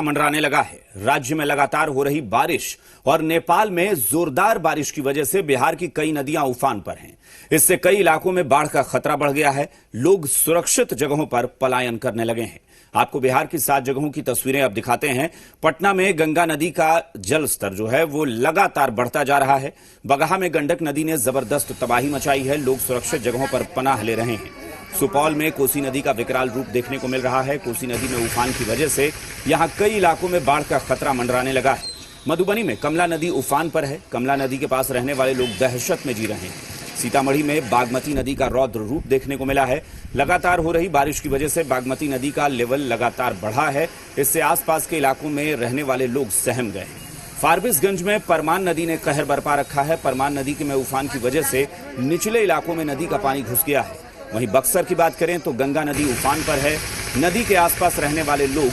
मंडराने लगा है। राज्य में लगातार हो रही बारिश और नेपाल में जोरदार बारिश की वजह से बिहार की कई नदियां उफान पर हैं। इससे कई इलाकों में बाढ़ का खतरा बढ़ गया है। लोग सुरक्षित जगहों पर पलायन करने लगे हैं। आपको बिहार की 7 जगहों की तस्वीरें अब दिखाते हैं। पटना में गंगा नदी का जल स्तर जो है वो लगातार बढ़ता जा रहा है। बगहा में गंडक नदी ने जबरदस्त तबाही मचाई है। लोग सुरक्षित जगहों पर पनाह ले रहे हैं। सुपौल में कोसी नदी का विकराल रूप देखने को मिल रहा है। कोसी नदी में उफान की वजह से यहां कई इलाकों में बाढ़ का खतरा मंडराने लगा है। मधुबनी में कमला नदी उफान पर है। कमला नदी के पास रहने वाले लोग दहशत में जी रहे हैं। सीतामढ़ी में बागमती नदी का रौद्र रूप देखने को मिला है। लगातार हो रही बारिश की वजह से बागमती नदी का लेवल लगातार बढ़ा है। इससे आसपास के इलाकों में रहने वाले लोग सहम गए हैं। फारबिसगंज में परमान नदी ने कहर बरपा रखा है। परमान नदी के में उफान की वजह से निचले इलाकों में नदी का पानी घुस गया है। वहीं बक्सर की बात करें तो गंगा नदी उफान पर है। नदी के आसपास रहने वाले लोग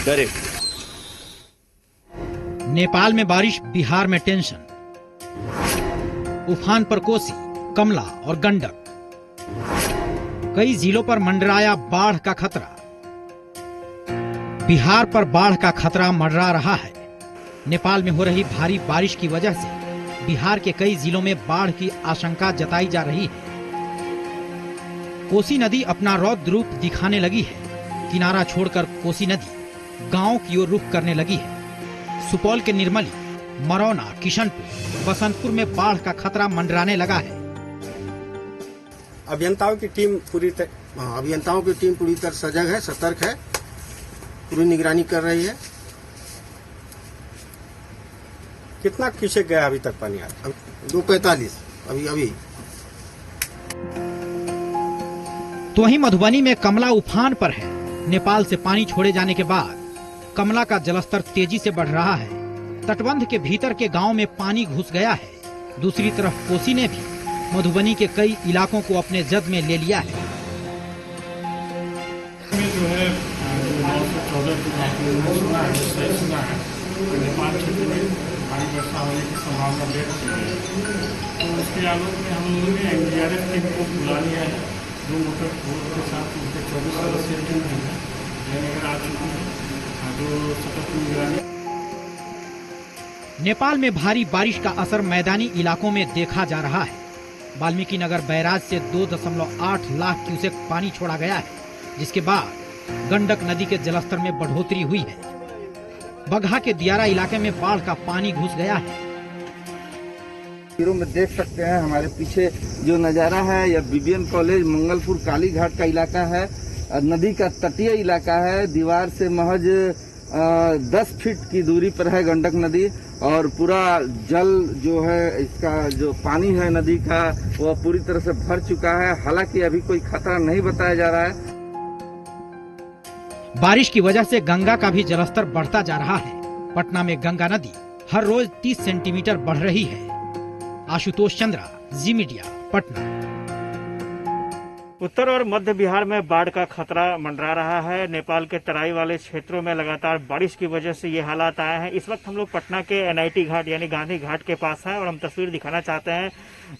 डरे। नेपाल में बारिश, बिहार में टेंशन। उफान पर कोसी, कमला और गंडक। कई जिलों पर मंडराया बाढ़ का खतरा। बिहार पर बाढ़ का खतरा मंडरा रहा है। नेपाल में हो रही भारी बारिश की वजह से बिहार के कई जिलों में बाढ़ की आशंका जताई जा रही है। कोसी नदी अपना रौद्र रूप दिखाने लगी है। किनारा छोड़कर कोसी नदी गांव की ओर रुख करने लगी है। सुपौल के निर्मली, मरौना, किशनपुर, बसंतपुर में बाढ़ का खतरा मंडराने लगा है। अभियंताओं की टीम पूरी तरह सजग है, सतर्क है, पूरी निगरानी कर रही है। कितना खिसक गया अभी तक पानी? 245 अभी। तो वहीं मधुबनी में कमला उफान पर है। नेपाल से पानी छोड़े जाने के बाद कमला का जलस्तर तेजी से बढ़ रहा है। तटबंध के भीतर के गांव में पानी घुस गया है। दूसरी तरफ कोसी ने भी मधुबनी के कई इलाकों को अपने जद में ले लिया है। जो है 9 से 14 नेपाल क्षेत्र में भारी वर्षा होने की संभावना व्यक्त की है। तो उसके आलोक में हम लोगों ने NDRF टीम को बुला लिया है। 2 मोटर बोट के साथ उनके 24 सदस्यीय टीम लेकर आ चुकी है, जो सतत निगरानी। नेपाल में भारी बारिश का असर मैदानी इलाकों में देखा जा रहा है। वाल्मीकि नगर बैराज से 2.8 लाख क्यूसेक पानी छोड़ा गया है, जिसके बाद गंडक नदी के जलस्तर में बढ़ोतरी हुई है। बगहा के दियारा इलाके में बाढ़ का पानी घुस गया है। में देख सकते हैं हमारे पीछे जो नज़ारा है, यह BBN कॉलेज मंगलपुर कालीघाट का इलाका है। नदी का तटीय इलाका है। दीवार से महज 10 फीट की दूरी पर है गंडक नदी और पूरा जल जो है, इसका जो पानी है नदी का, वह पूरी तरह से भर चुका है। हालांकि अभी कोई खतरा नहीं बताया जा रहा है। बारिश की वजह से गंगा का भी जलस्तर बढ़ता जा रहा है। पटना में गंगा नदी हर रोज 30 सेंटीमीटर बढ़ रही है। आशुतोष चंद्रा, जी मीडिया, पटना। उत्तर और मध्य बिहार में बाढ़ का खतरा मंडरा रहा है। नेपाल के तराई वाले क्षेत्रों में लगातार बारिश की वजह से ये हालात आए हैं। इस वक्त हम लोग पटना के NIT घाट यानी गांधी घाट के पास हैं और हम तस्वीर दिखाना चाहते हैं।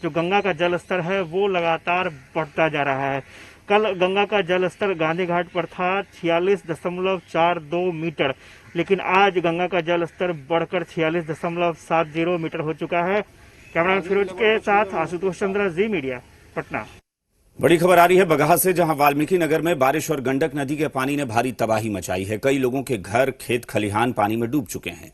जो गंगा का जल स्तर है वो लगातार बढ़ता जा रहा है। कल गंगा का जल स्तर गांधी घाट पर था 46.42 मीटर, लेकिन आज गंगा का जल स्तर बढ़कर 46.70 मीटर हो चुका है। कैमरामैन फिरोज के साथ आशुतोष चंद्रा, जी मीडिया, पटना। बड़ी खबर आ रही है बगहा से, जहां वाल्मीकि नगर में बारिश और गंडक नदी के पानी ने भारी तबाही मचाई है। कई लोगों के घर, खेत, खलिहान पानी में डूब चुके हैं।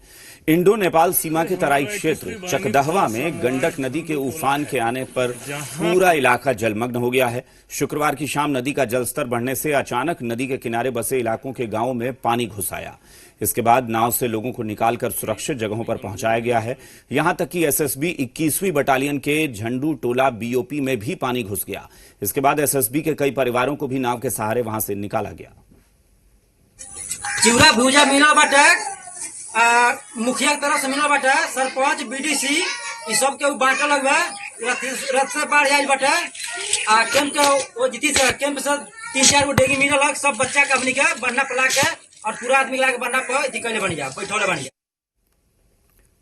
इंडो नेपाल सीमा के तराई क्षेत्र चकदहवा में गंडक नदी के उफान के आने पर पूरा इलाका जलमग्न हो गया है। शुक्रवार की शाम नदी का जलस्तर बढ़ने से अचानक नदी के किनारे बसे इलाकों के गांवों में पानी घुस आया। इसके बाद नाव से लोगों को निकालकर सुरक्षित जगहों पर पहुंचाया गया है। यहां तक कि SSB 21वीं बटालियन के झंडू टोला BOP में भी पानी घुस गया। इसके बाद SSB के कई परिवारों को भी नाव के सहारे वहां से निकाला गया। चिवड़ा भूजा मिला बाटे, मुखिया की तरफ से मिला बाटे, सरपंच, BDC ये सब के बांटल हुआ। रथ से बाढ़ आयल बाटे। कैंप के वो जीती से कैंप से 3-4 गो डेगी मिलल। सब बच्चा के अपनी के बन्ना पला के और पूरा आदमी ला के बन्ना पर दिखले बन जा, बैठौले बन जा।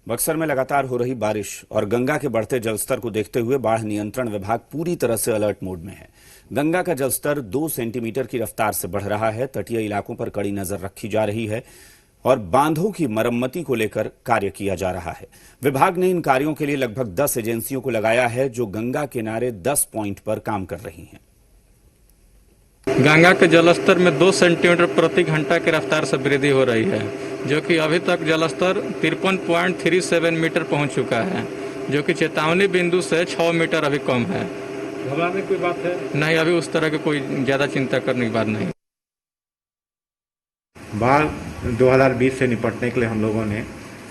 बक्सर में लगातार हो रही बारिश और गंगा के बढ़ते जलस्तर को देखते हुए बाढ़ नियंत्रण विभाग पूरी तरह से अलर्ट मोड में है। गंगा का जलस्तर 2 सेंटीमीटर की रफ्तार से बढ़ रहा है। तटीय इलाकों पर कड़ी नजर रखी जा रही है। और बांधों की मरम्मती को लेकर कार्य किया जा रहा है। विभाग ने इन कार्यों के लिए लगभग 10 एजेंसियों को लगाया है, जो गंगा किनारे 10 पॉइंट पर काम कर रही हैं। गंगा के जलस्तर में 2 सेंटीमीटर प्रति घंटा की रफ्तार से वृद्धि हो रही है, जो कि अभी तक जलस्तर 53.37 मीटर पहुंच चुका है, जो कि चेतावनी बिंदु से 6 मीटर अभी कम है। घबराने की कोई बात है? नहीं, अभी उस तरह की कोई ज्यादा चिंता करने की बात नहीं। बाढ़ 2020 से निपटने के लिए हम लोगों ने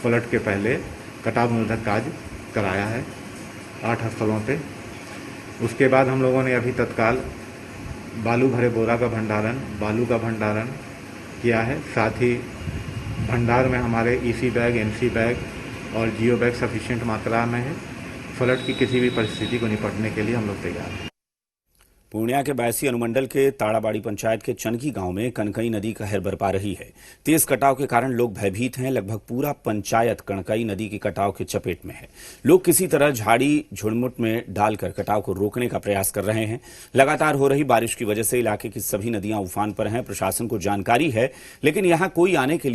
फ्लड के पहले कटाव निरोधक कार्य कराया है 8 स्थलों पे। उसके बाद हम लोगों ने अभी तत्काल बालू भरे बोरा का भंडारण, बालू का भंडारण किया है। साथ ही भंडार में हमारे ईसी बैग, एनसी बैग और जियो बैग सफिशिएंट मात्रा में है। फ्लड की किसी भी परिस्थिति को निपटने के लिए हम लोग तैयार हैं। पूर्णिया के बैसी अनुमंडल के ताड़ाबाड़ी पंचायत के चनकी गांव में कनकई नदी कहर बरपा रही है। तेज कटाव के कारण लोग भयभीत हैं। लगभग पूरा पंचायत कनकई नदी के कटाव के चपेट में है। लोग किसी तरह झाड़ी झुरमुट में डालकर कटाव को रोकने का प्रयास कर रहे हैं। लगातार हो रही बारिश की वजह से इलाके की सभी नदियां उफान पर हैं। प्रशासन को जानकारी है, लेकिन यहां कोई आने के लिए